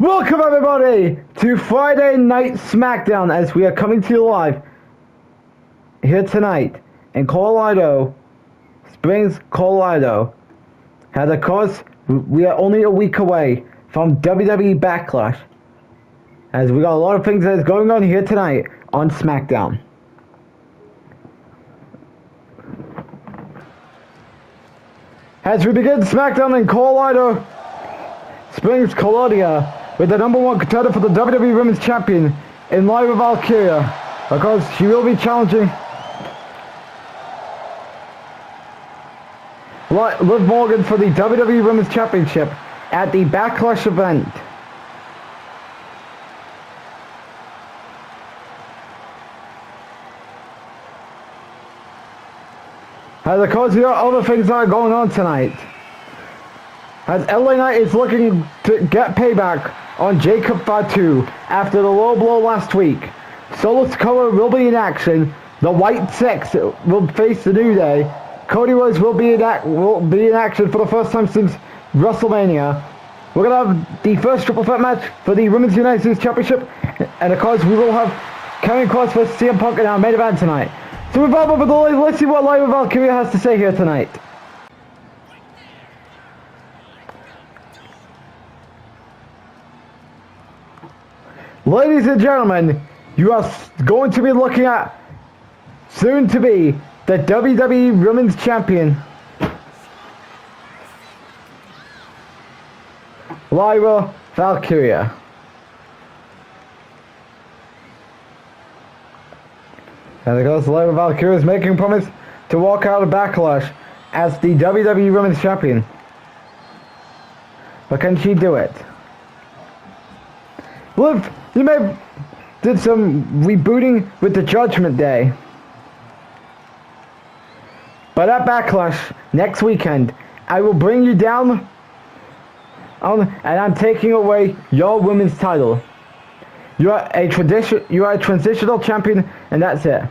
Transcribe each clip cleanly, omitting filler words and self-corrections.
Welcome everybody to Friday Night Smackdown, as we are coming to you live here tonight in Colorado Springs, Colorado. And of course, we are only a week away from WWE Backlash, as we got a lot of things that is going on here tonight on Smackdown. As we begin Smackdown in Colorado Springs, Colorado, with the #1 contender for the WWE Women's Champion in Lyra Valkyria, because she will be challenging Liv Morgan for the WWE Women's Championship at the Backlash event. As of course, there are other things that are going on tonight, as LA Knight is looking to get payback on Jacob Fatu after the low blow last week. Solo Sikoa will be in action. The White Six will face the New Day. Cody Rhodes will be in action for the first time since WrestleMania. We're going to have the first triple threat match for the Women's United States Championship, and of course we will have Karrion Kross vs CM Punk in our main event tonight. So without further delay, let's see what Lyra Valkyria has to say here tonight. Ladies and gentlemen, you are going to be looking at, soon to be, the WWE Women's Champion, Lyra Valkyria. And of course, Lyra Valkyria is making a promise to walk out of Backlash as the WWE Women's Champion. But can she do it? Liv, you may have did some rebooting with the Judgment Day, but at Backlash next weekend, I will bring you down and I'm taking away your women's title. You are a transitional champion, and that's it.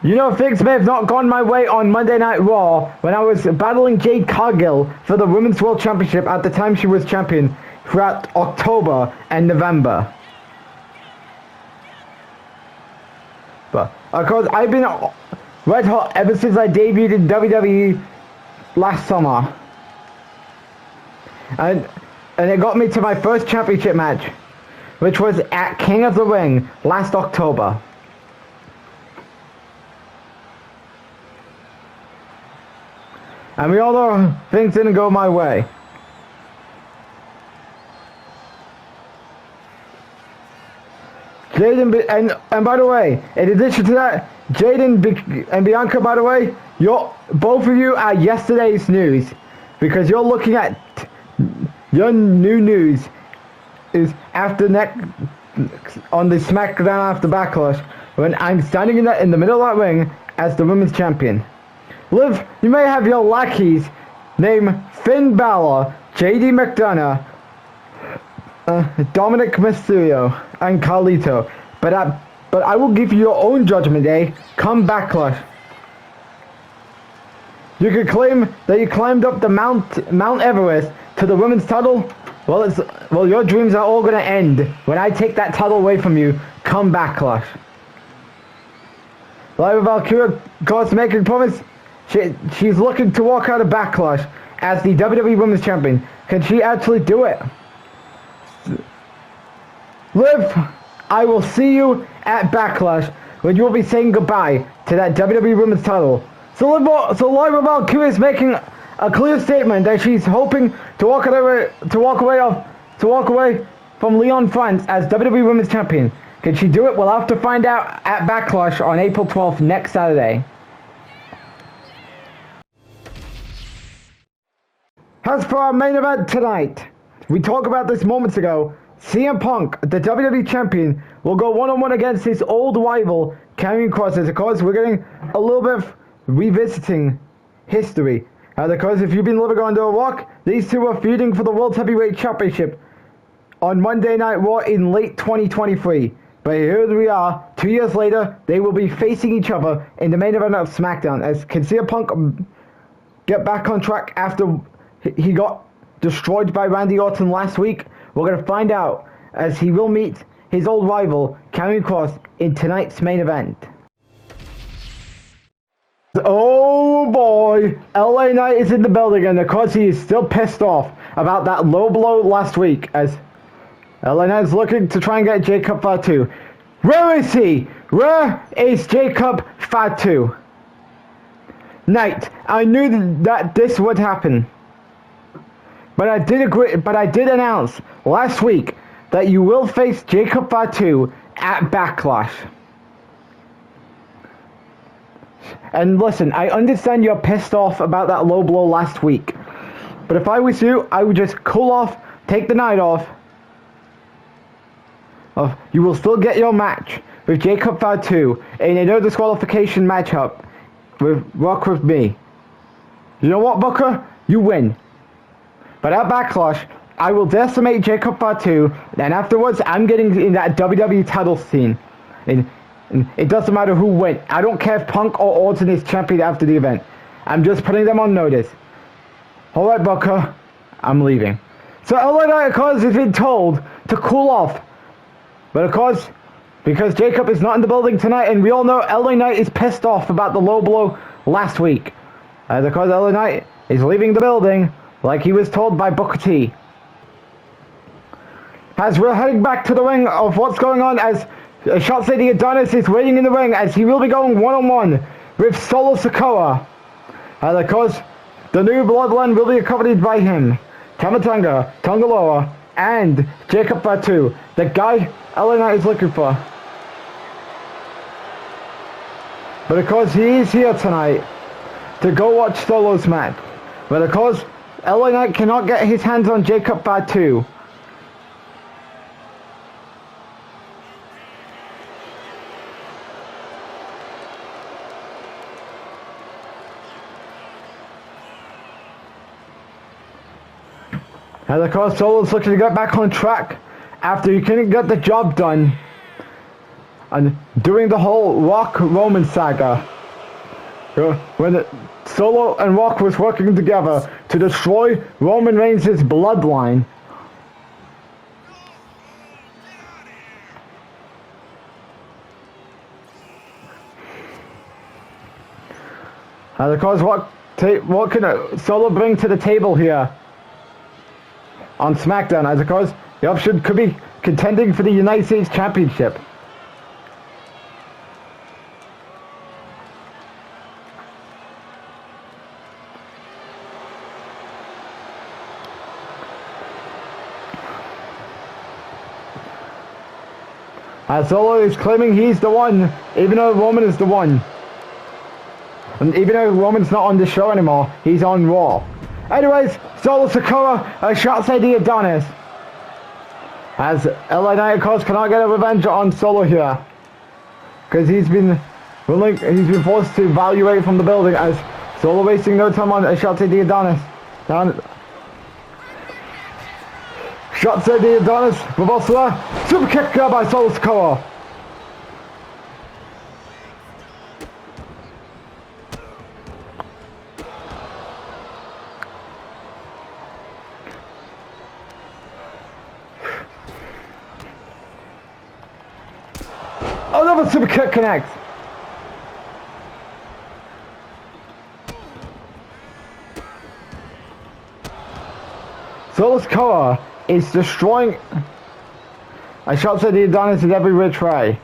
You know, things may have not gone my way on Monday Night Raw when I was battling Jade Cargill for the Women's World Championship at the time she was champion throughout October and November. But of course, I've been red hot ever since I debuted in WWE last summer, and it got me to my first championship match, which was at King of the Ring last October. And we all know things didn't go my way. Jaden, and by the way, in addition to that, Jaden and Bianca, by the way, both of you are yesterday's news, because you're looking at your new news is after on the Smackdown after Backlash, when I'm standing in the middle of that ring as the women's champion. Liv, you may have your lackeys named Finn Balor, JD McDonough, Dominic Mysterio, and Carlito, but I will give you your own Judgment Day come Backlash. You could claim that you climbed up the Mount Everest to the women's title. Well, your dreams are all gonna end when I take that title away from you come Backlash. Lyra Valkyria, of course, making a promise. She's looking to walk out of Backlash as the WWE Women's Champion. Can she actually do it? Liv, I will see you at Backlash when you will be saying goodbye to that WWE Women's title. So Lyra Valkyria is making a clear statement that she's hoping to walk away from Leon France as WWE Women's Champion. Can she do it? We'll have to find out at Backlash on April 12th, next Saturday. As for our main event tonight, we talked about this moments ago. CM Punk, the WWE Champion, will go one-on-one against his old rival, Karrion Kross. Of course, we're getting a little bit of revisiting history. Of course, if you've been living under a rock, these two were feuding for the World Heavyweight Championship on Monday Night Raw in late 2023. But here we are, 2 years later, they will be facing each other in the main event of SmackDown. As can CM Punk get back on track after he got destroyed by Randy Orton last week? We're going to find out as he will meet his old rival, Karrion Kross, in tonight's main event. Oh boy, LA Knight is in the building, and of course he is still pissed off about that low blow last week as LA Knight is looking to try and get Jacob Fatu. Where is he? Where is Jacob Fatu? Knight, I knew that this would happen. But I did announce last week that you will face Jacob Fatu at Backlash. And listen, I understand you're pissed off about that low blow last week. But if I was you, I would just cool off, take the night off. You will still get your match with Jacob Fatu in a no disqualification matchup with me. You know what, Booker? You win. But at Backlash, I will decimate Jacob Fatu, and afterwards, I'm getting in that WWE title scene. And it doesn't matter who wins. I don't care if Punk or Orton is champion after the event. I'm just putting them on notice. Alright, Booker, I'm leaving. So LA Knight, of course, has been told to cool off. But of course, because Jacob is not in the building tonight, and we all know LA Knight is pissed off about the low blow last week. Of course, LA Knight is leaving the building like he was told by Booker T. As we're heading back to the ring of what's going on, as Shot City Adonis is waiting in the ring as he will be going one-on-one with Solo Sikoa. And of course, the new bloodline will be accompanied by him, Tamatanga, Tongaloa, and Jacob Fatu, the guy LA Knight is looking for. But of course, he is here tonight to go watch Solo's match. But of course, LA Knight cannot get his hands on Jacob Fatu. And of course, Solo's looking to get back on track after he couldn't get the job done and doing the whole Rock-Roman saga. When Solo and Rock was working together to destroy Roman Reigns' bloodline. And of course, what can Solo bring to the table here on Smackdown? As of course, the option could be contending for the United States Championship. As Solo is claiming he's the one, even though Roman is the one. And even though Roman's not on the show anymore, he's on Raw. Anyways, Solo Sikoa, Shot City Adonis. As LA Knight, of course, cannot get a revenge on Solo here. Because he's been forced to evaluate from the building as Solo wasting no time on Shot City Adonis. Shot City Adonis, reversal there. Super kick by Solo Sikoa. Another super kick connects. Solo Sikoa is destroying a Shot City Adonis in every which way.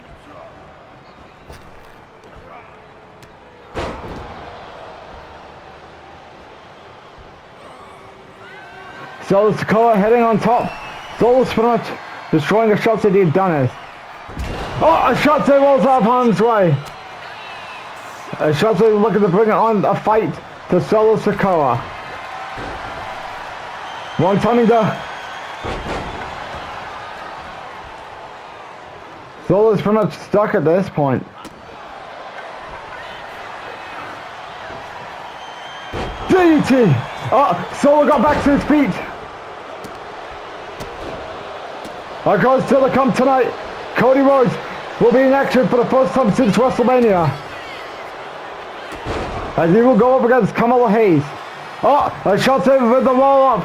Solo Sikoa heading on top. Solo's pretty much destroying a Shot City Adonis. Oh, a Shot City rolls out of harm's way. A Shot City looking to bring on a fight to Solo Sikoa. One timing the Solo's pretty much stuck at this point. DDT! Oh, Solo got back to his feet. Our goes still to come tonight. Cody Rhodes will be in action for the first time since WrestleMania. As he will go up against Kamala Hayes. Oh, a shot in with the roll up.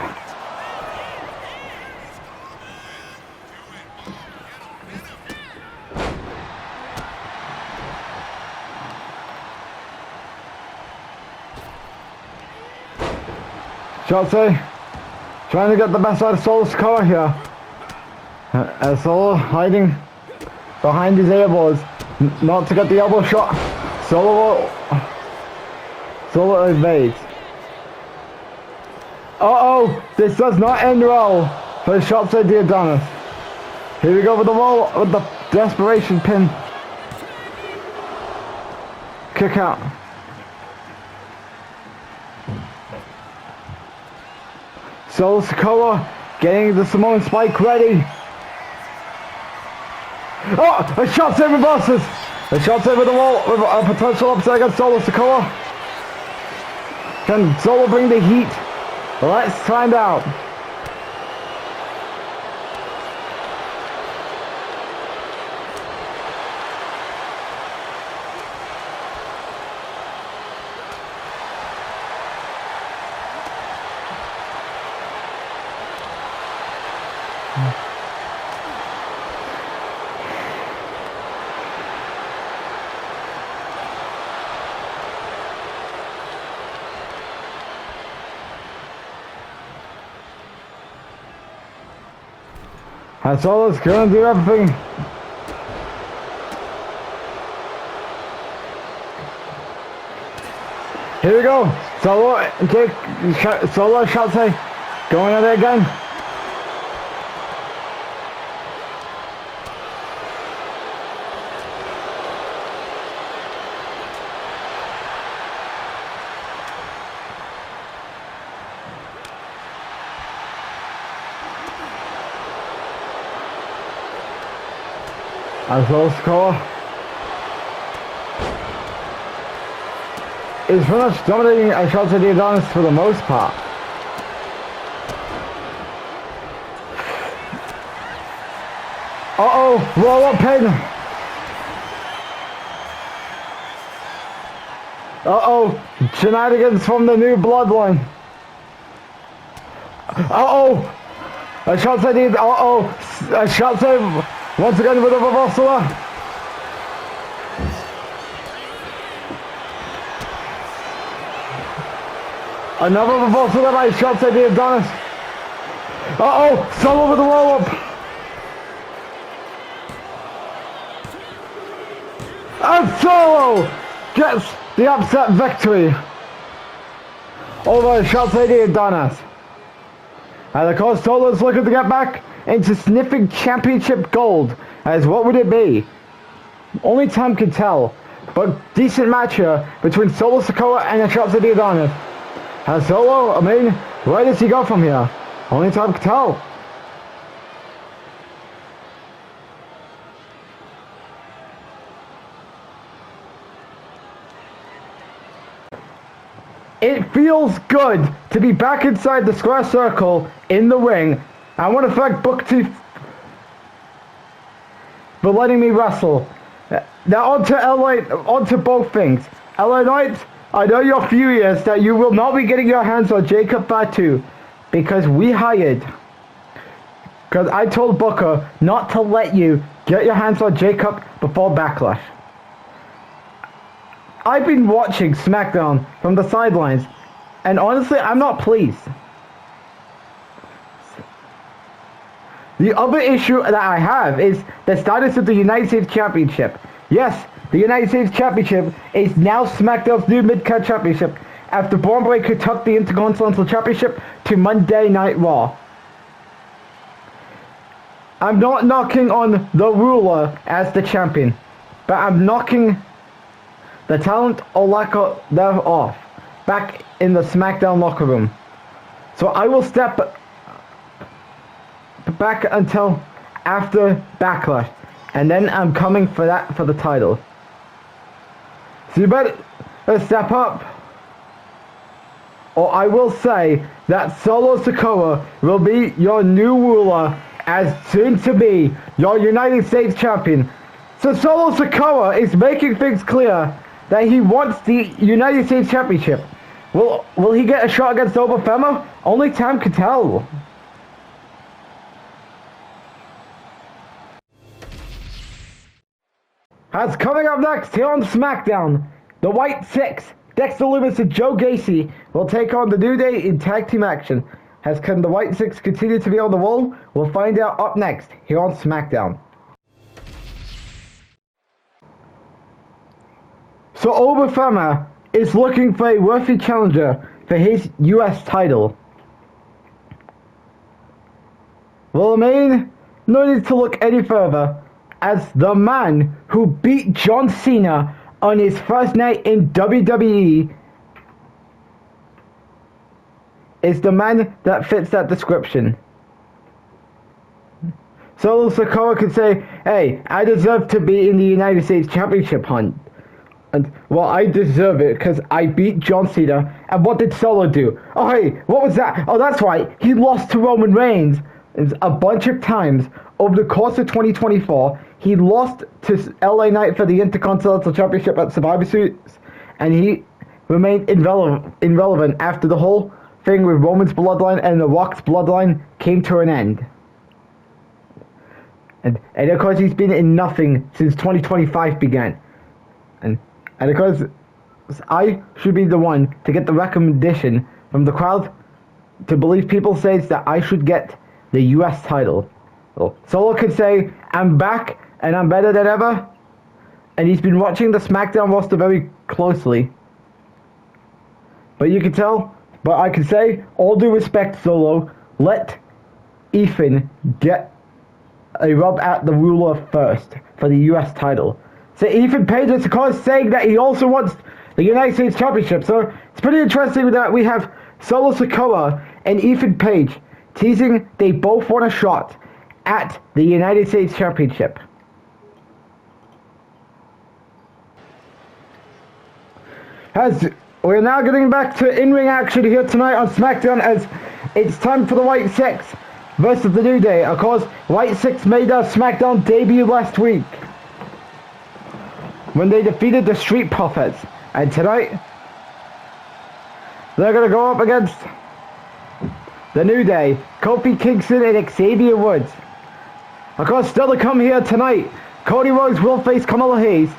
Shotzi trying to get the best out of Solo Sikoa here. Solo hiding behind his elbows, not to get the elbow shot. Solo evades. Uh-oh, this does not end well for Shotzi the Adonis. Here we go with the roll, with the desperation pin. Kick out. Solo Sikoa getting the Samoan spike ready. Oh, a Shotzi reverses. A Shotzi with the roll, with a potential upset against Solo Sikoa. Can Solo bring the heat? Let's find out. And Solo's gonna do everything. Here we go. Solo Shotzi going at it again. And Solo Sikoa is pretty much dominating Shotzi the Adonis for the most part. Uh-oh, roll up pin. Uh-oh, shenanigans from the new bloodline. Uh-oh, a Shotzi once again with a reversal. Another reversal by Shotzi the Adonis. Uh-oh, Solo with the roll-up. And Solo gets the upset victory over Shotzi the Adonis. And of course, Solo is looking to get back into sniffing championship gold. As what would it be? Only time can tell. But decent match here between Solo Sikoa and Shotzi the Adonis. And Solo, I mean, where does he go from here? Only time can tell. It feels good to be back inside the square circle in the ring. I want to thank Book T for letting me wrestle. Now onto both things. LA Knight, I know you're furious that you will not be getting your hands on Jacob Fatu because I told Booker not to let you get your hands on Jacob before Backlash. I've been watching Smackdown from the sidelines, and honestly, I'm not pleased. The other issue that I have is the status of the United States Championship. Yes, the United States Championship is now SmackDown's new mid-card championship after Braun Breaker took the Intercontinental Championship to Monday Night Raw. I'm not knocking on the ruler as the champion, but I'm knocking the talent or lack of thereof back in the SmackDown locker room. So I will step back until after Backlash, and then I'm coming for the title. So you better step up, or I will say that Solo Sikoa will be your new ruler as soon to be your United States champion. So Solo Sikoa is making things clear that he wants the United States Championship. Will he get a shot against Obafemi? Only time can tell. As coming up next here on SmackDown, the White Six Dexter Lumis and Joe Gacy will take on the New Day in tag team action. Can the White Six continue to be on the roll? We'll find out up next here on SmackDown. So Obafema is looking for a worthy challenger for his US title. Well, no need to look any further, as the man who beat John Cena on his first night in WWE is the man that fits that description. Solo Sikoa could say, hey, I deserve to be in the United States Championship hunt. And, well, I deserve it because I beat John Cena. And what did Solo do? Oh, hey, what was that? Oh, that's right. He lost to Roman Reigns a bunch of times over the course of 2024. He lost to LA Knight for the Intercontinental Championship at Survivor Series. And he remained irrelevant after the whole thing with Roman's bloodline and The Rock's bloodline came to an end. And of course, he's been in nothing since 2025 began. And of course, I should be the one to get the recommendation from the crowd to believe people say that I should get the US title. So Solo could say, I'm back and I'm better than ever. And he's been watching the SmackDown roster very closely. But you can tell, but I can say, all due respect, Solo, let Ethan get a rub at the ruler first for the US title. So Ethan Page is of course saying that he also wants the United States Championship. So it's pretty interesting that we have Solo Sikoa and Ethan Page teasing they both want a shot at the United States Championship. As we're now getting back to in-ring action here tonight on SmackDown, as it's time for the White Six versus the New Day. Of course, White Six made their SmackDown debut last week when they defeated the Street Profits. And tonight, they're going to go up against the New Day, Kofi Kingston and Xavier Woods. Of course, still to come here tonight, Cody Rhodes will face Kamala Hayes.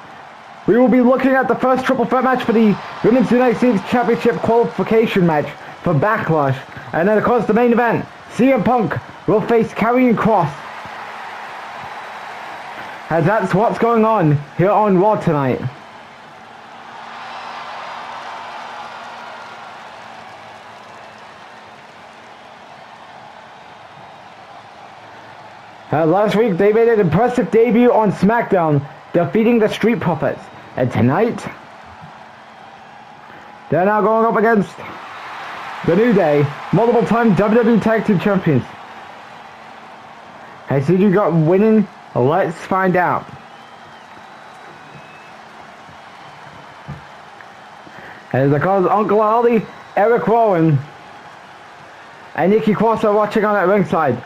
We will be looking at the first triple threat match for the Women's United States Championship qualification match for Backlash. And then, of course, the main event, CM Punk will face Karrion Kross. As that's what's going on here on Raw tonight. Last week they made an impressive debut on SmackDown, defeating the Street Profits. And tonight, they're now going up against the New Day, multiple-time WWE Tag Team Champions. Has CG got winning? Let's find out. As of course, Uncle Ali, Eric Rowan, and Nikki Cross are watching on at ringside.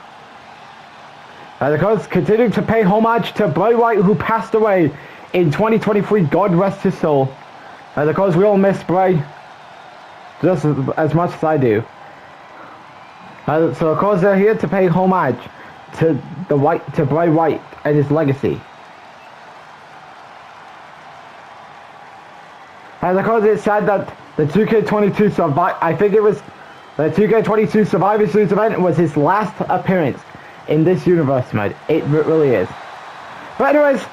And of course, continuing to pay homage to Bray Wyatt, who passed away in 2023. God rest his soul. And of course, we all miss Bray just as much as I do. So of course, they're here to pay homage to Bray Wyatt and his legacy. And of course, it's sad that the 2K22 I think it was the 2K22 Survivor Series event was his last appearance in this universe mode. It really is. But anyways,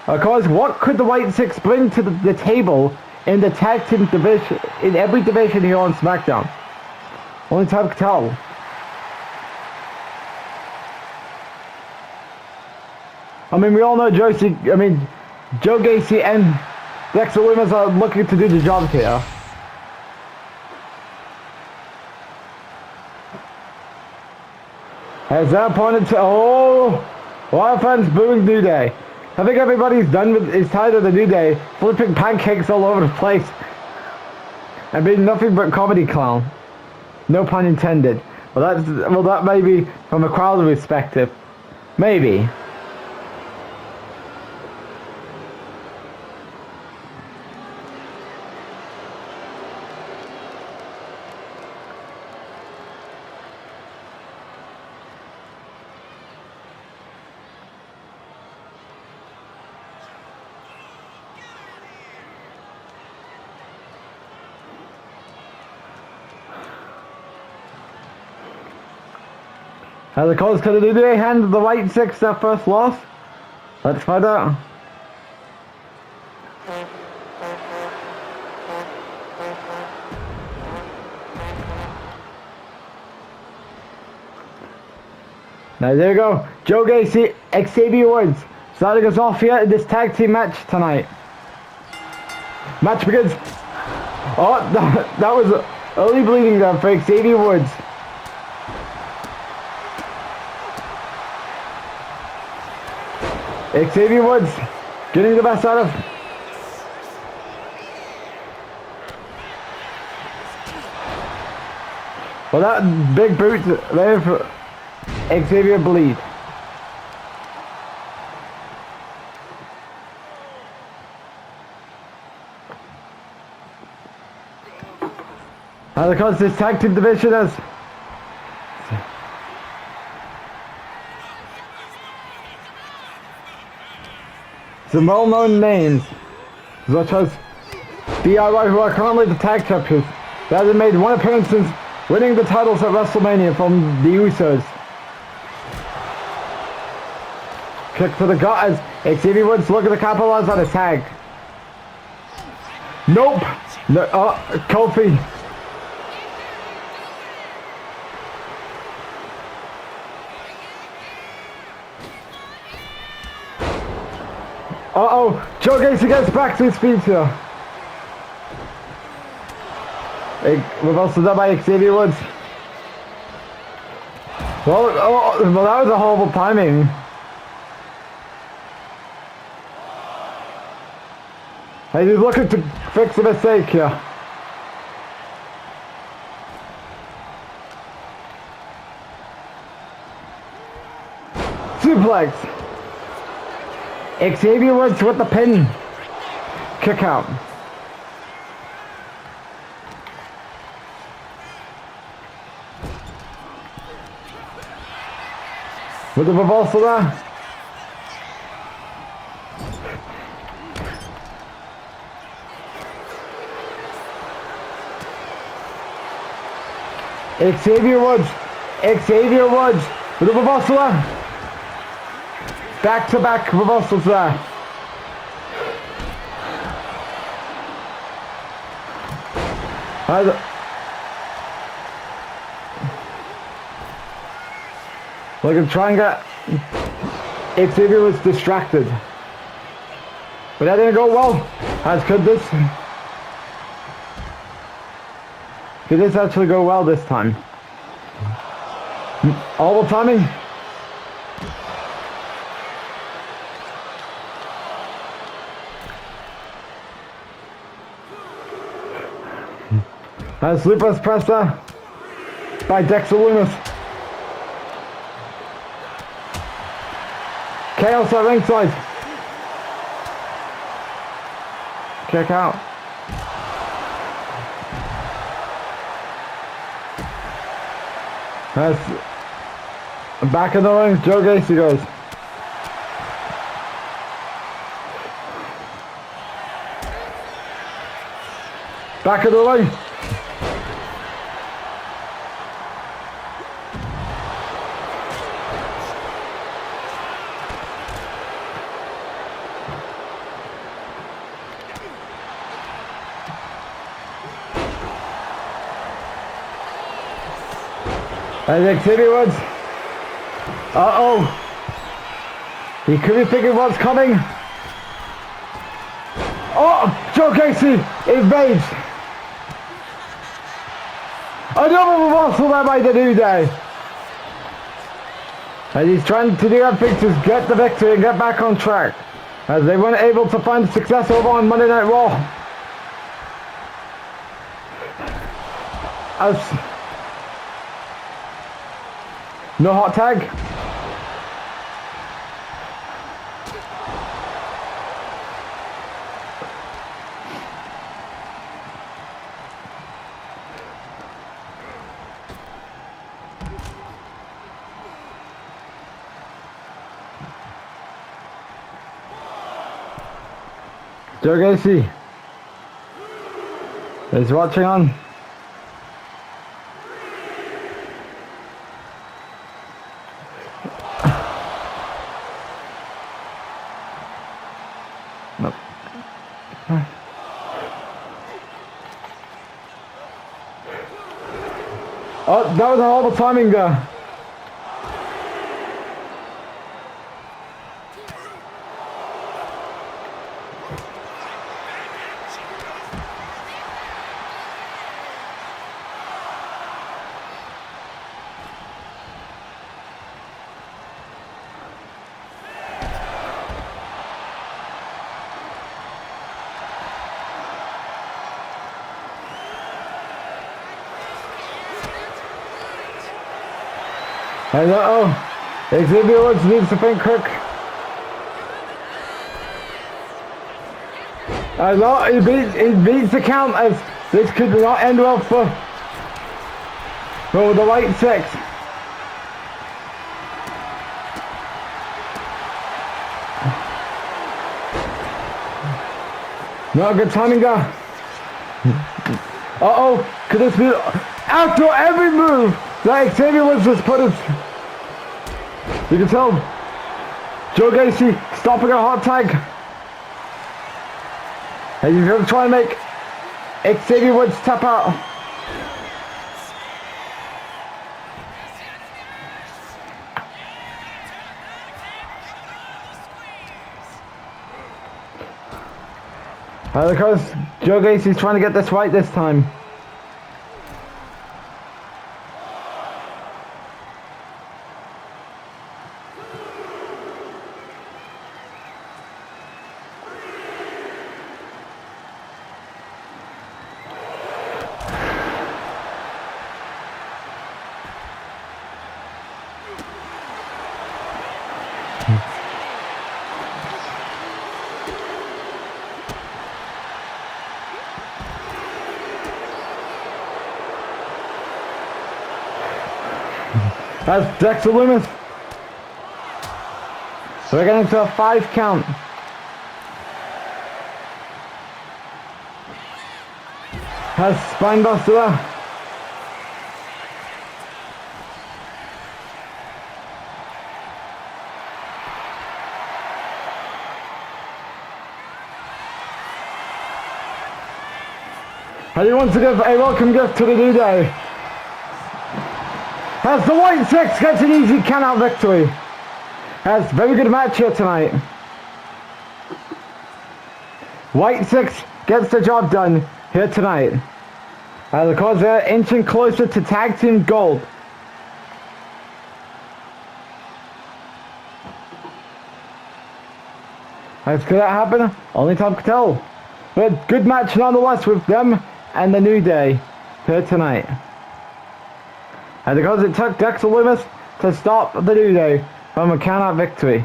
of course, what could the White Six bring to the table in the tag team division, in every division here on SmackDown? Only time can tell. I mean, we all know Joe Gacy and Dexter Lumis are looking to do the job here. As their opponent, a lot of fans booing New Day. I think everybody's is tired of the New Day flipping pancakes all over the place and being nothing but comedy clown. No pun intended. Well, that may be from a crowd perspective. Maybe. As the calls could do they hand the White Six their first loss? Let's find out. Now there you go. Joe Gacy, Xavier Woods starting us off here in this tag team match tonight. Match begins. Oh, that was early bleeding there for Xavier Woods. Xavier Woods getting the best out of. Well, that big boot there for Xavier bleed. Now because this tag team division has some well-known names, such as DIY, who are currently the tag champions. They haven't made one appearance since winning the titles at WrestleMania from the Usos. Kick to the gut as Xavier Woods looking to capitalize on a tag. Nope. No, Kofi. Uh-oh, Joe Gacy gets back to his feet here. Reversal done by Xavier Woods. Well, that was a horrible timing. And he's looking to fix a mistake here. Suplex. Xavier Woods with the pin. Kick out. With the reversal there. Xavier Woods with the reversal there. Back-to-back reversals there. Look, try and get Xavier was distracted. But that didn't go well. As could this actually go well this time? All the timing. Nice sleepless presser by Dexter Lumis. Chaos at ringside. Kick out. That's back in the ring. Joe Gacy goes. Back in the ring. And Xavier Woods. Uh-oh. He could be thinking what's coming. Oh, Joe Gacy invades. Another reversal there by the New Day. And he's trying to do everything to get the victory and get back on track, as they weren't able to find success over on Monday Night Raw. No hot tag. Joe Gacy is watching on. Oh, that was a horrible timing there. And Xavier Rhodes needs to think quick. And he beats the count as this could not end well for the white six. Not a good timing there. Could this be after every move that Xavier Woods just put his, you can tell Joe Gacy stopping a hot tag. And he's going to try and make Xavier Woods tap out. Because Joe Gacy's trying to get this right this time. That's Dexter Lumis. We're getting to a 5 count. Has Spinebuster there. And he wants to give a welcome gift to the New Day. As the White Six gets an easy count-out victory. Has very good match here tonight. White Six gets the job done here tonight. Because they're inching closer to tag team gold. How could that happen? Only time could tell. But good match nonetheless with them and the New Day here tonight. And because it took Dexter Lumis to stop the New Day from a count-out victory.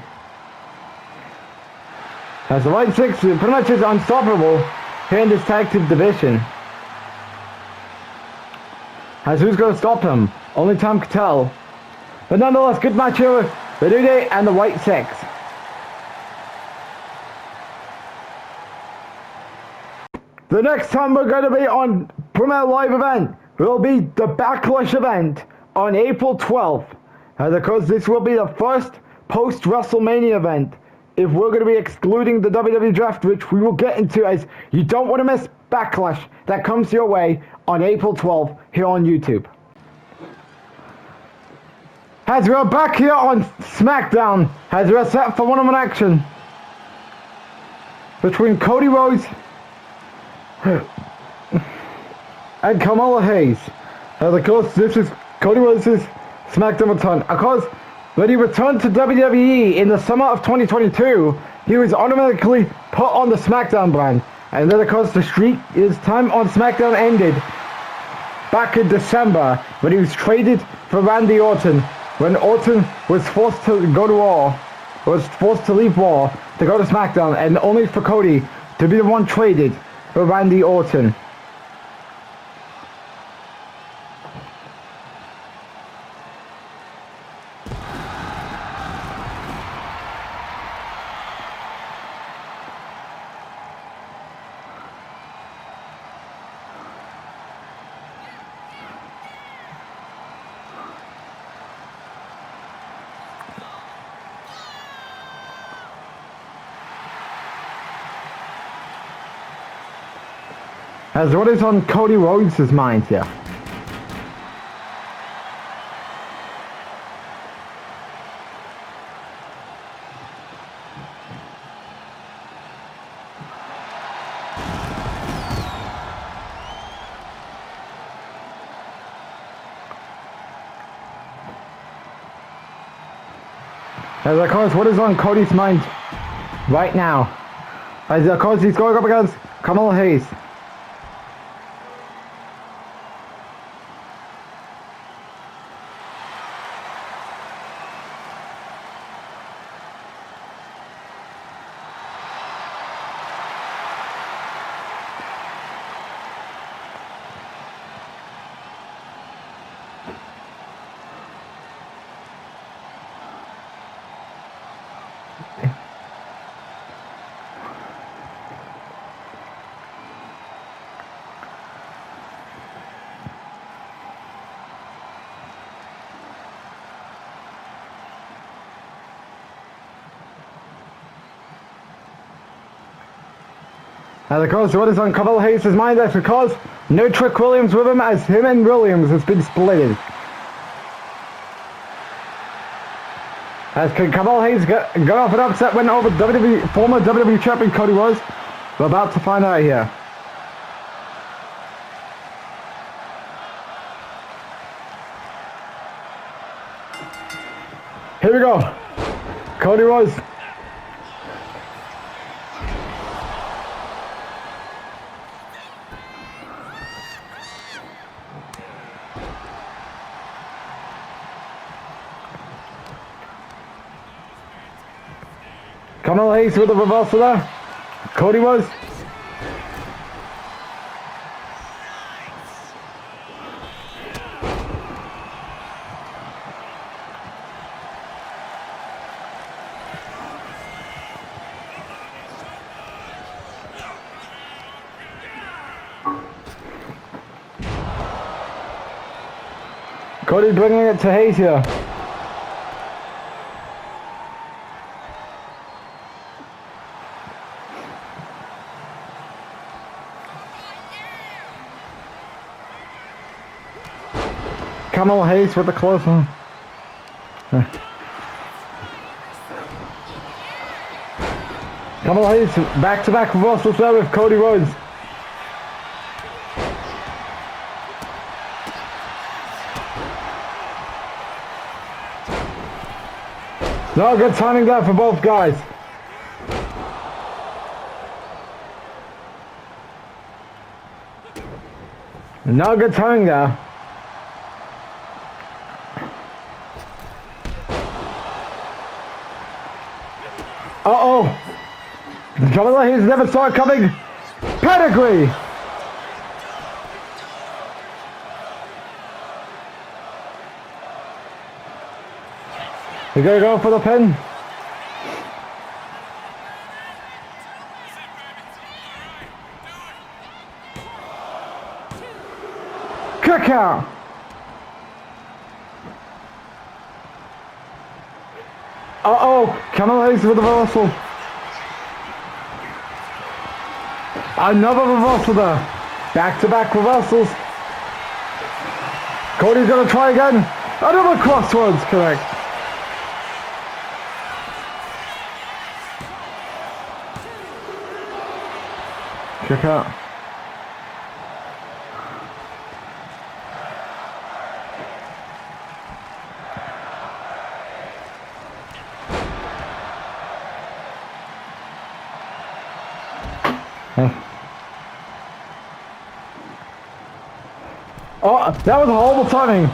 As the White Six pretty much is unstoppable here in this tag team division. As who's going to stop him? Only time can tell. But nonetheless, good match here with the New Day and the White Six. The next time we're going to be on Premier Live event will be the Backlash event on April 12th. And of course, this will be the first post-WrestleMania event if we're going to be excluding the WWE draft, which we will get into, as you don't want to miss Backlash that comes your way on April 12th here on YouTube. As we are back here on Smackdown, as we are set for one-on-one action between Cody Rhodes and Carmelo Hayes. Of course, this is Cody Rhodes' SmackDown return. Of course, when he returned to WWE in the summer of 2022, he was automatically put on the SmackDown brand. And then, of course, his time on SmackDown ended back in December when he was traded for Randy Orton. When Orton was forced to go to Raw, was forced to leave Raw to go to SmackDown, and only for Cody to be the one traded for Randy Orton. As what is on Cody Rhodes' mind here? As of course, what is on Cody's mind right now? As of course, he's going up against Kamala Hayes. And of course, what is on Kamala Hayes' mind? That's because no Trick Williams with him, as him and Williams has been splitted. As Kamala Hayes got off an upset win over former WWE champion Cody Rhodes. We're about to find out here. Here we go. Cody Rhodes. Kamala Hayes with the reversal there. Cody Rhodes. Cody bringing it to Hayes here. Kamala Hayes with the close one. Kamala Hayes back-to-back reversals there with Cody Rhodes. No good timing there for both guys. No good timing there. Uh-oh. Kamala Hayes never saw it coming. Pedigree. We're going to go for the pin. Kick out. Uh-oh. Kamala Hayes with the reversal. Another reversal there. Back-to-back reversals. Cody's going to try again. Another crossroads, correct. Kick out. Oh, that was horrible timing.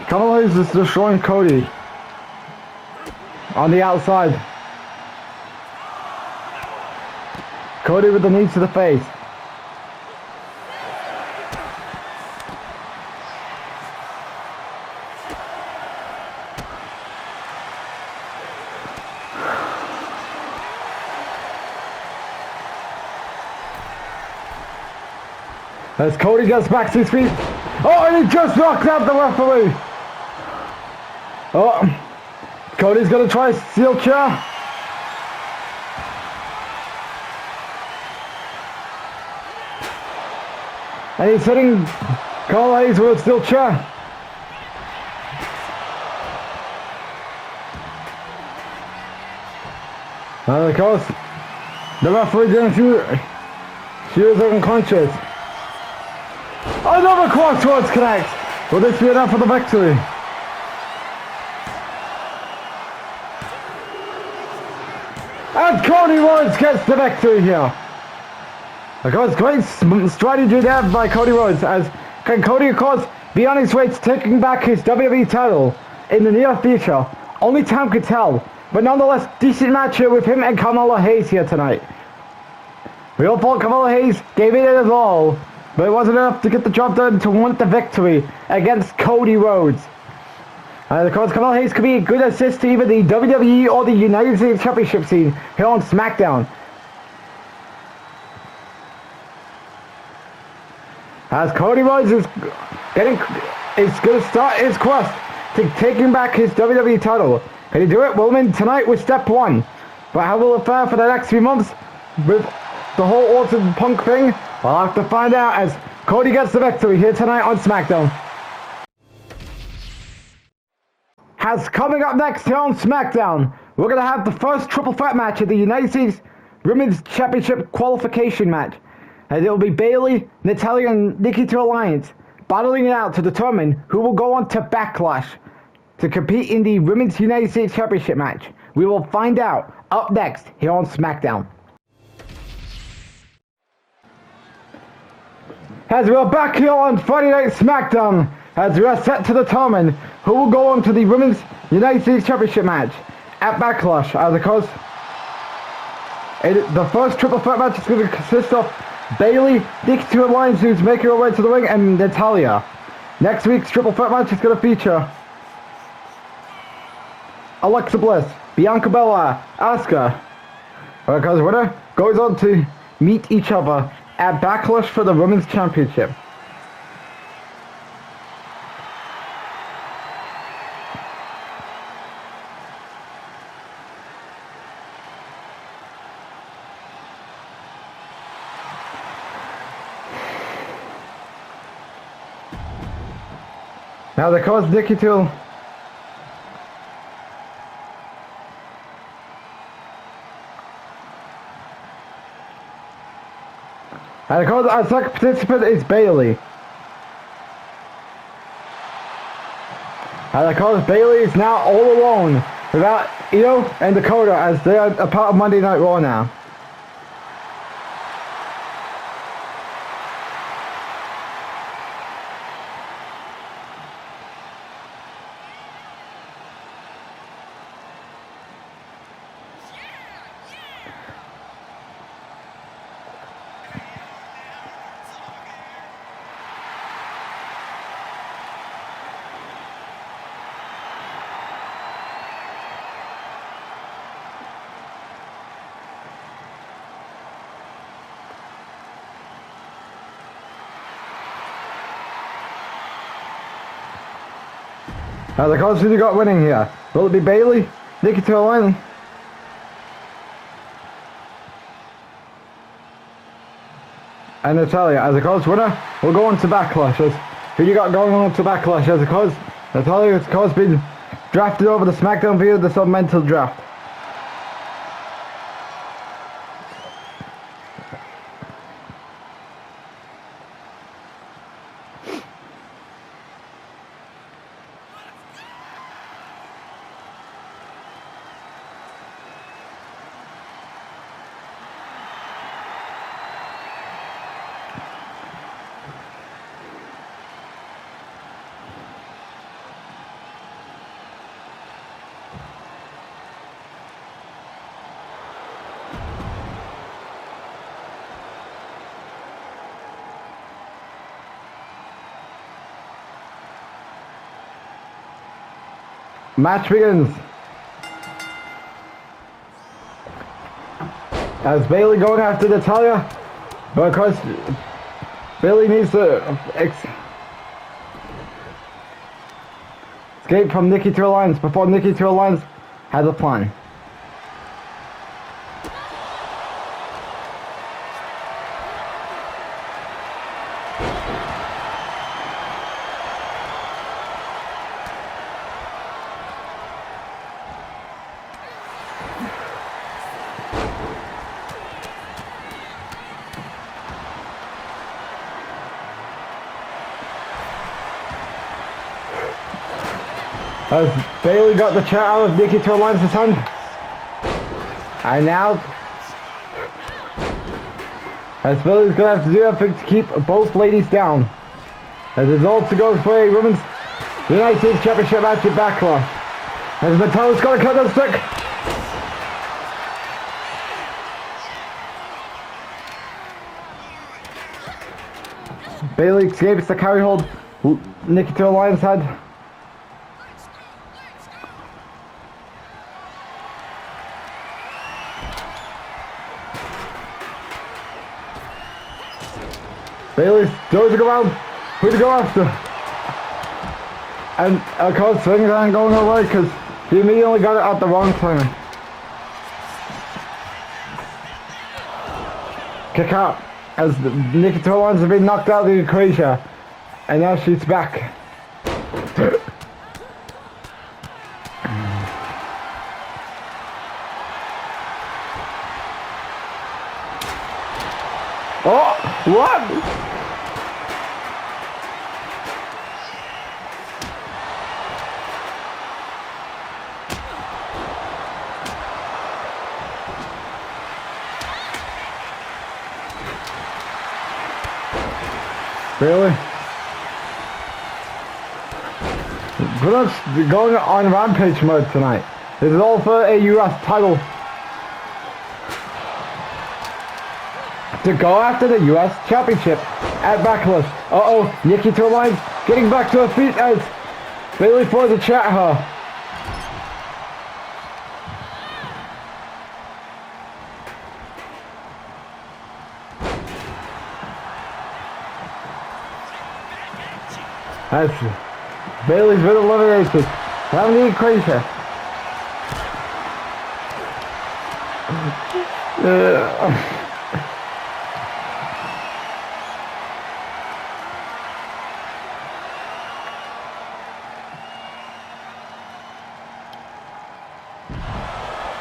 Kamala Hayes is destroying Cody on the outside. Cody with the knee to the face. As Cody gets back to his feet. Oh, and he just knocked out the referee. Oh, Cody's gonna try a steel chair. And he's hitting Carl Hayes with a steel chair. And of course, the referee didn't shoot. She was unconscious. Another crossroads connect. Will this be enough for the victory? And Cody Rhodes gets the victory here. Of course, great strategy there by Cody Rhodes, as can Cody, of course, be on his way to taking back his WWE title in the near future. Only time could tell, but nonetheless, decent match here with him and Carmelo Hayes here tonight. We all thought Carmelo Hayes gave it his all, but it wasn't enough to get the job done to want the victory against Cody Rhodes. And of course, Carmelo Hayes could be a good assist to either the WWE or the United States Championship scene here on Smackdown. As Cody Rhodes is going to start his quest to taking back his WWE title. Can he do it? We'll win tonight with step 1. But how will it fare for the next few months with the whole Awesome Punk thing? We'll have to find out as Cody gets the victory here tonight on SmackDown. As coming up next here on SmackDown, we're going to have the first triple threat match of the United States Women's Championship qualification match. And it will be Bayley, Natalya, and Nikki Alliance battling it out to determine who will go on to Backlash to compete in the Women's United States Championship match. We will find out up next here on SmackDown. As we are back here on Friday Night SmackDown, as we are set to determine who will go on to the Women's United States Championship match at Backlash. As of course, the first triple threat match is going to consist of Bayley, Nikki Alliance, who's making her way to the ring, and Natalya. Next week's triple threat match is going to feature Alexa Bliss, Bianca Belair, Asuka. Because the winner goes on to meet each other at Backlash for the Women's Championship. Now they cause Nikki to and of course our second participant is Bayley. And of course Bayley is now all alone without Io and Dakota, as they are a part of Monday Night Raw now. Now the coach who got winning here. Will it be Bayley, Nikki Alliance, and Natalya? As the coach winner, we'll go on to Backlash. Who you got going on to Backlash? As the coach, Natalya has of course been drafted over the SmackDown via the supplemental draft. Match begins. As Bayley going after Natalya, but of course Bailey needs to escape from Nikki to Alliance before Nikki to Alliance has a plan. As Bailey got the chair out of Nikki to Alliance's hand. And now, as Bailey's gonna have to do everything to keep both ladies down. As it's also goes for a Women's United States Championship match at Backlash. As Metallic's gonna cut the stick. Bailey escapes the carry hold Nikki to Alliance had. Bailey's going to go around. Who to go after? And of course things aren't going away because he immediately got it at the wrong time. Kick out as Nikki to Alliance has been knocked out of the equation. And now she's back. Oh, what? Really? Pretty much going on rampage mode tonight. This is all for a US title. To go after the US Championship at Backlash. Uh-oh, Nikki to Alliance getting back to her feet as Bailey throws a chair at her. As Bailey's been eliminated. Having the equation.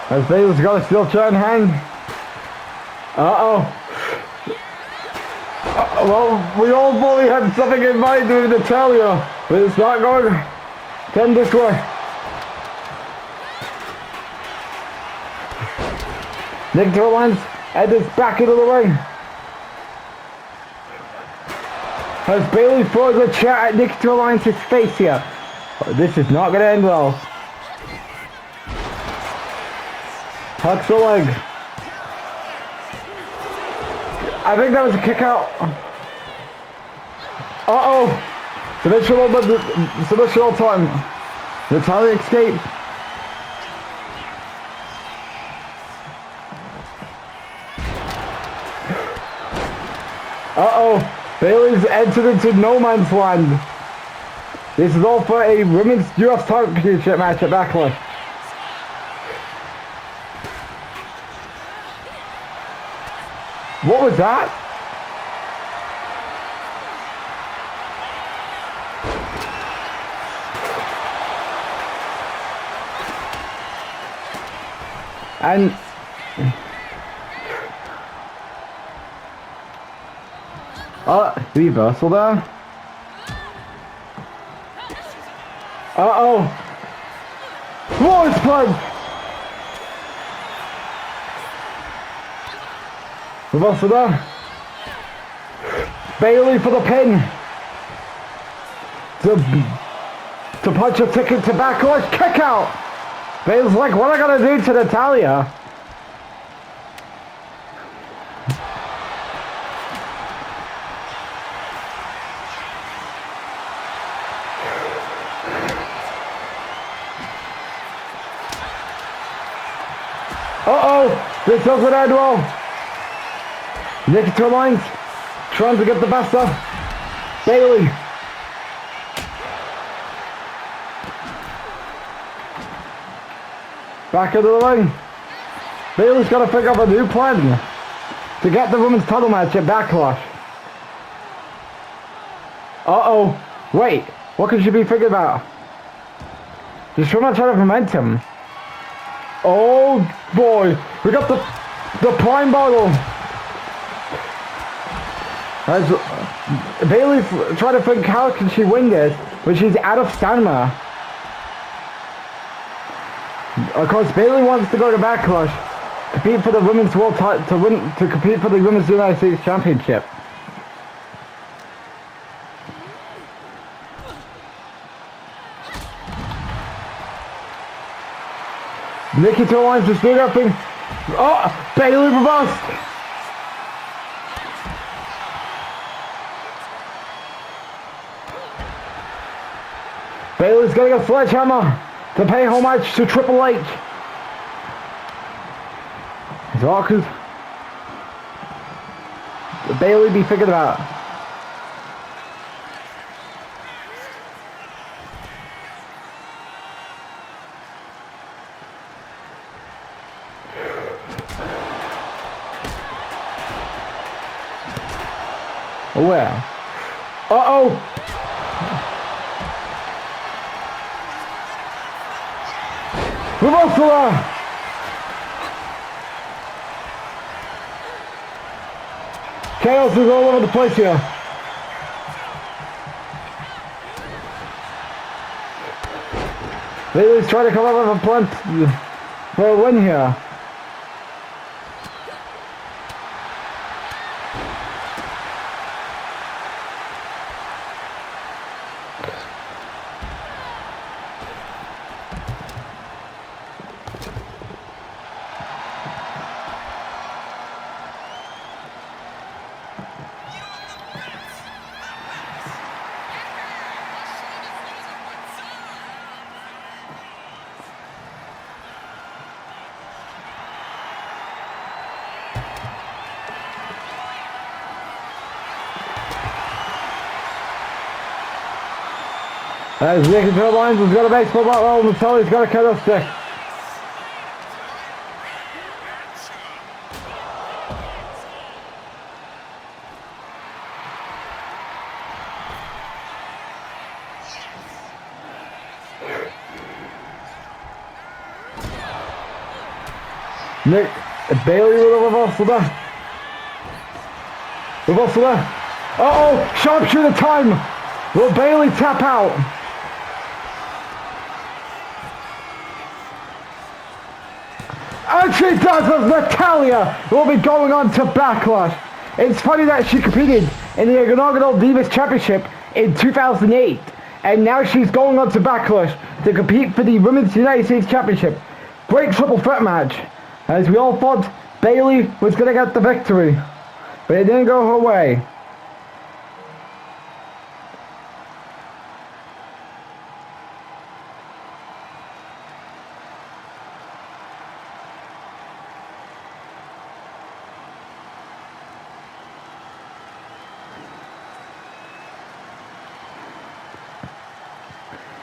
As Bailey's got a steel chair in hand. Uh-oh. Well, we all fully had something in mind with Natalia, but it's not going to end this way. Nick to Alliance enters back into the ring. As Bailey throws a chair at Nick to Alliance's face here. This is not going to end well. Hucks the leg. I think that was a kick out. Uh-oh. Submission all time. Natalia escaped. Uh-oh. Bailey's entered into no man's land. This is all for a Women's US Championship match at Backlash. What was that? And reversal there. Uh-oh. Rhodes punch. Reversal there. Bailey for the pin. To punch a ticket to Backlash. Kick out. Bailey's like, what am I gonna do to Natalia? Uh-oh, this doesn't end well. Nikki to Alliance trying to get the best of Bayley. Back into the ring. Bayley's got to pick up a new plan to get the women's title match at Backlash. Uh-oh. Wait, what could she be thinking about? She's trying to try to momentum. Oh boy, we got the prime bottle. As Bayley's trying to think how can she win this, but she's out of stamina. Of course, Bayley wants to go to Backlash, compete for the women's world title, to compete for the women's United States Championship. Nikki to lines to speed up and oh, Bayley reversed. Bayley's getting a sledgehammer to pay homage to Triple H. What could Bayley be thinking about? Where? Uh-oh! Reversal! Chaos is all over the place here. Bayley's trying to come up with a plan for a win here. As Nick Turbines has got a baseball bat roll and Tully's got a kendo stick. Nick Bayley with a reversal there. Reversal there. Uh-oh! Sharpshooter time! Will Bayley tap out? And she does, as Natalya will be going on to Backlash. It's funny that she competed in the inaugural Divas Championship in 2008, and now she's going on to Backlash to compete for the Women's United States Championship. Great triple threat match, as we all thought Bayley was going to get the victory, but it didn't go her way.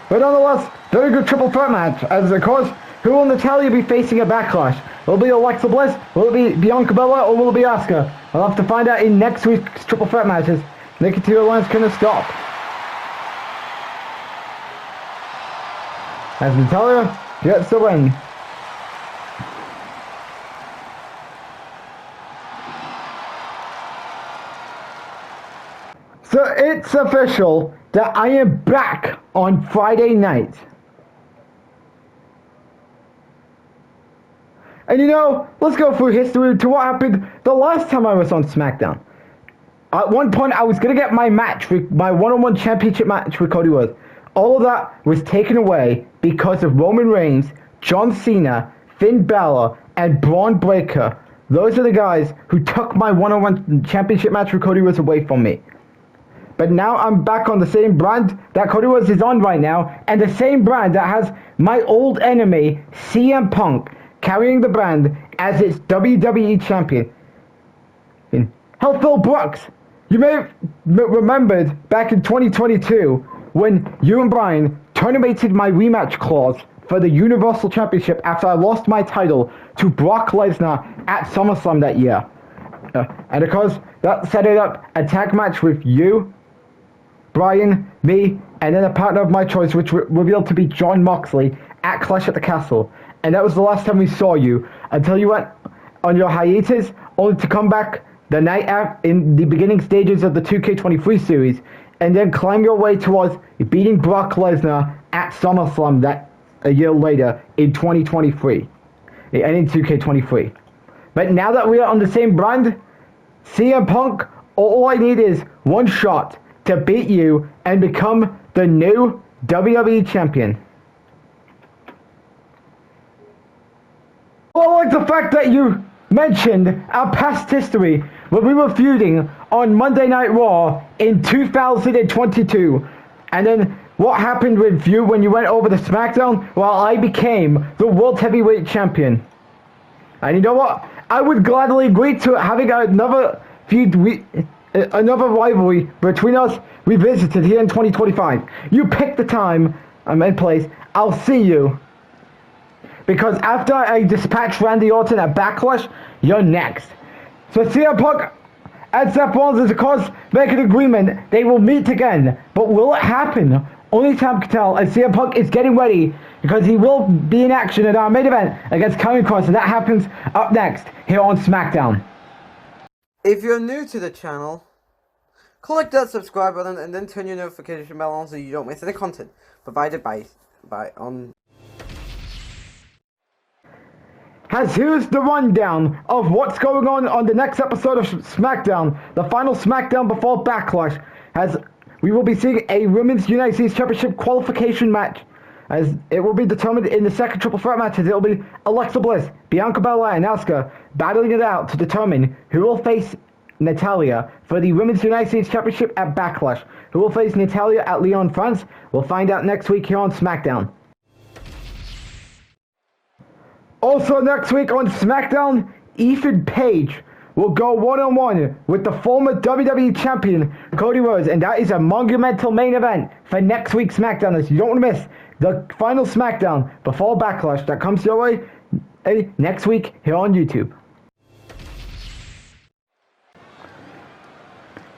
But nonetheless, very good triple threat match, as of course, who will Natalya be facing at Backlash? Will it be Alexa Bliss? Will it be Bianca Belair? Or will it be Asuka? I'll have to find out in next week's triple threat matches. Nikki Turbines couldn't stop. As Natalya gets the win. So it's official that I am back on Friday night. And you know, let's go through history to what happened the last time I was on Smackdown. At one point, I was going to get my match, my one-on-one championship match with Cody Rhodes. All of that was taken away because of Roman Reigns, John Cena, Finn Balor, and Braun Breaker. Those are the guys who took my one-on-one championship match with Cody Rhodes away from me. But now I'm back on the same brand that Cody Rhodes is on right now, and the same brand that has my old enemy, CM Punk, carrying the brand as its WWE champion. Hell, Phil Brooks You may have remembered back in 2022 when you and Brian terminated my rematch clause for the Universal Championship after I lost my title to Brock Lesnar at SummerSlam that year. And of course, that set it up a tag match with you, Brian, me, and then a partner of my choice, which revealed to be Jon Moxley at Clash at the Castle. And that was the last time we saw you until you went on your hiatus, only to come back the night after in the beginning stages of the 2K23 series, and then climb your way towards beating Brock Lesnar at SummerSlam that a year later in 2023, and in 2K23. But now that we are on the same brand, CM Punk, all I need is one shot to beat you and become the new WWE champion. Well, I like the fact that you mentioned our past history when we were feuding on Monday Night Raw in 2022. And then what happened with you when you went over to Smackdown? Well, I became the World Heavyweight Champion. And you know what? I would gladly agree to having another feud, another rivalry between us revisited here in 2025. You pick the time and place. I'll see you. Because after I dispatch Randy Orton at Backlash, you're next. So CM Punk and Seth Rollins is of course make an agreement. They will meet again. But will it happen? Only time can tell, as CM Punk is getting ready because he will be in action at our main event against Karrion Kross, and that happens up next here on SmackDown. If you're new to the channel, click that subscribe button and then turn your notification bell on so you don't miss any content provided by As here's the rundown of what's going on the next episode of SmackDown, the final SmackDown before Backlash, as we will be seeing a Women's United States Championship qualification match, as it will be determined in the second triple threat match, as it will be Alexa Bliss, Bianca Belair, and Asuka battling it out to determine who will face Natalya for the Women's United States Championship at Backlash. Who will face Natalya at Lyon, France? We'll find out next week here on SmackDown. Also next week on SmackDown, Ethan Page will go one-on-one with the former WWE Champion, Cody Rhodes, and that is a monumental main event for next week's SmackDown, as you don't want to miss the final SmackDown before Backlash that comes your way next week here on YouTube.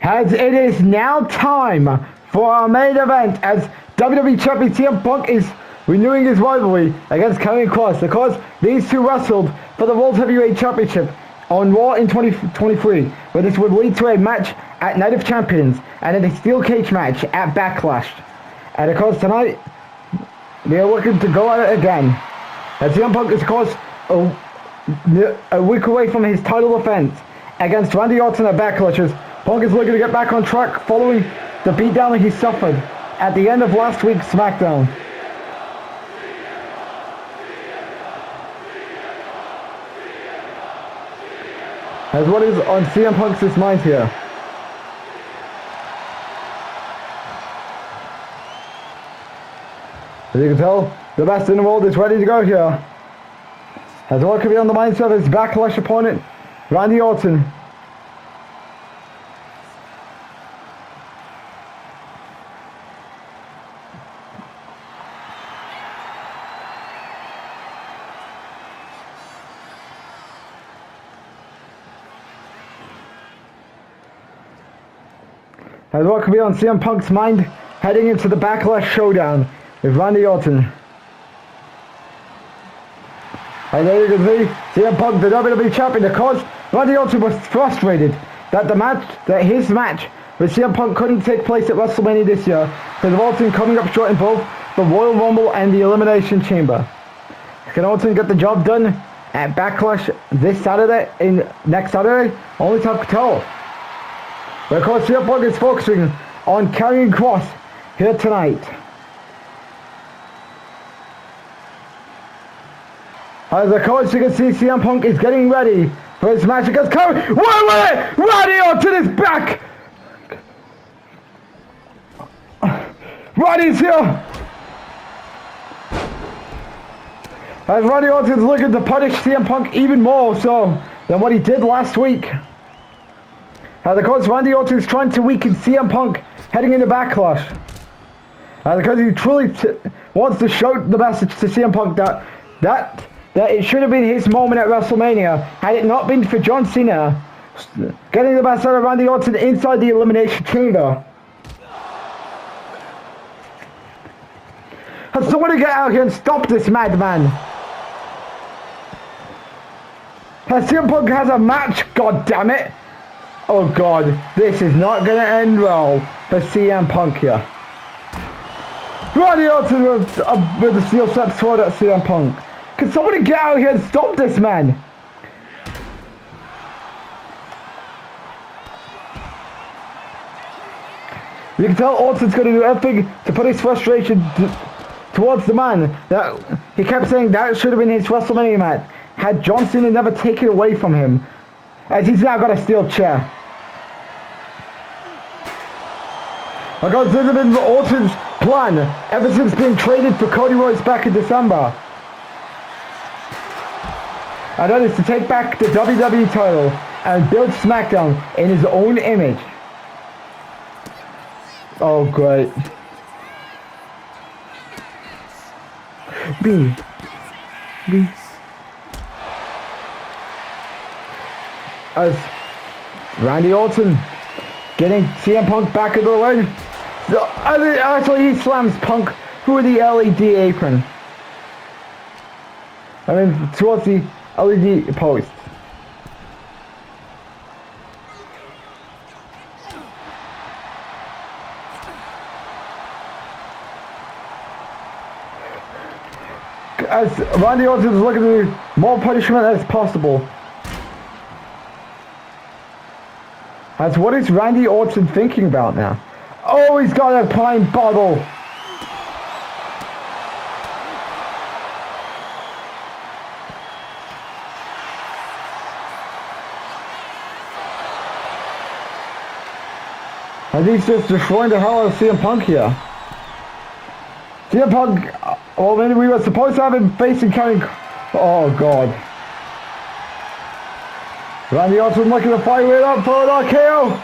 As it is now time for our main event, as WWE Champion CM Punk is renewing his rivalry against Karrion Kross. Of course, these two wrestled for the World Heavyweight Championship on Raw in 2023, where this would lead to a match at Night of Champions and then a steel cage match at Backlash. And of course, tonight, they are looking to go at it again. As CM Punk is, of course, a week away from his title defense against Randy Orton at Backlash, as Punk is looking to get back on track following the beatdown that he suffered at the end of last week's SmackDown. As what is on CM Punk's mind here. As you can tell, the best in the world is ready to go here. As what could be on the mindset of his Backlash opponent, Randy Orton. As what could be on CM Punk's mind heading into the Backlash showdown with Randy Orton. And there you can see CM Punk, the WWE Champion. Of course, Randy Orton was frustrated that his match with CM Punk couldn't take place at WrestleMania this year because of Orton coming up short in both the Royal Rumble and the Elimination Chamber. Can Orton get the job done at Backlash next Saturday? Only time to tell. But of course, CM Punk is focusing on Karrion Kross here tonight. As of course you can see, CM Punk is getting ready for his match against Karrion. Wait! Randy Orton is back! Randy's here! As Randy Orton is looking to punish CM Punk even more so than what he did last week. Of course, Randy Orton is trying to weaken CM Punk heading into Backlash. Because he truly wants to show the message to CM Punk that it should have been his moment at WrestleMania had it not been for John Cena getting the best out of Randy Orton inside the Elimination Chamber. Has somebody get out here and stop this madman? CM Punk has a match, god damn it! Oh god, this is not gonna end well for CM Punk here. Randy Orton with the steel steps forward at CM Punk. Can somebody get out here and stop this man? You can tell Orton's gonna do everything to put his frustration towards the man that he kept saying that should have been his WrestleMania match had John Cena never taken it away from him, as he's now got a steel chair. Because this has been Orton's plan ever since being traded for Cody Rhodes back in December. And that is to take back the WWE title and build Smackdown in his own image. Oh great. B. As Randy Orton getting CM Punk back into the ring. So, actually, he slams Punk through the LED apron. I mean, towards the LED post. As Randy Orton is looking to do more punishment as possible. As what is Randy Orton thinking about now? Oh, he's got a pine bottle. And he's just destroying the hell out of CM Punk here. CM Punk, well, maybe we were supposed to have him facing County. Oh god. Randy Orton looking to fight it up for an RKO.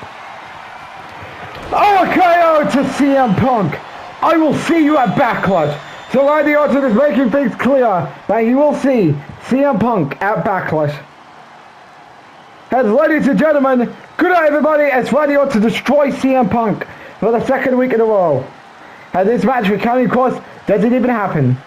RKO to CM Punk. I will see you at Backlash. So Randy Orton is making things clear that he will see CM Punk at Backlash. And ladies and gentlemen, good night everybody, as Randy Orton destroys CM Punk for the second week in a row. And this match with County, of course, doesn't even happen.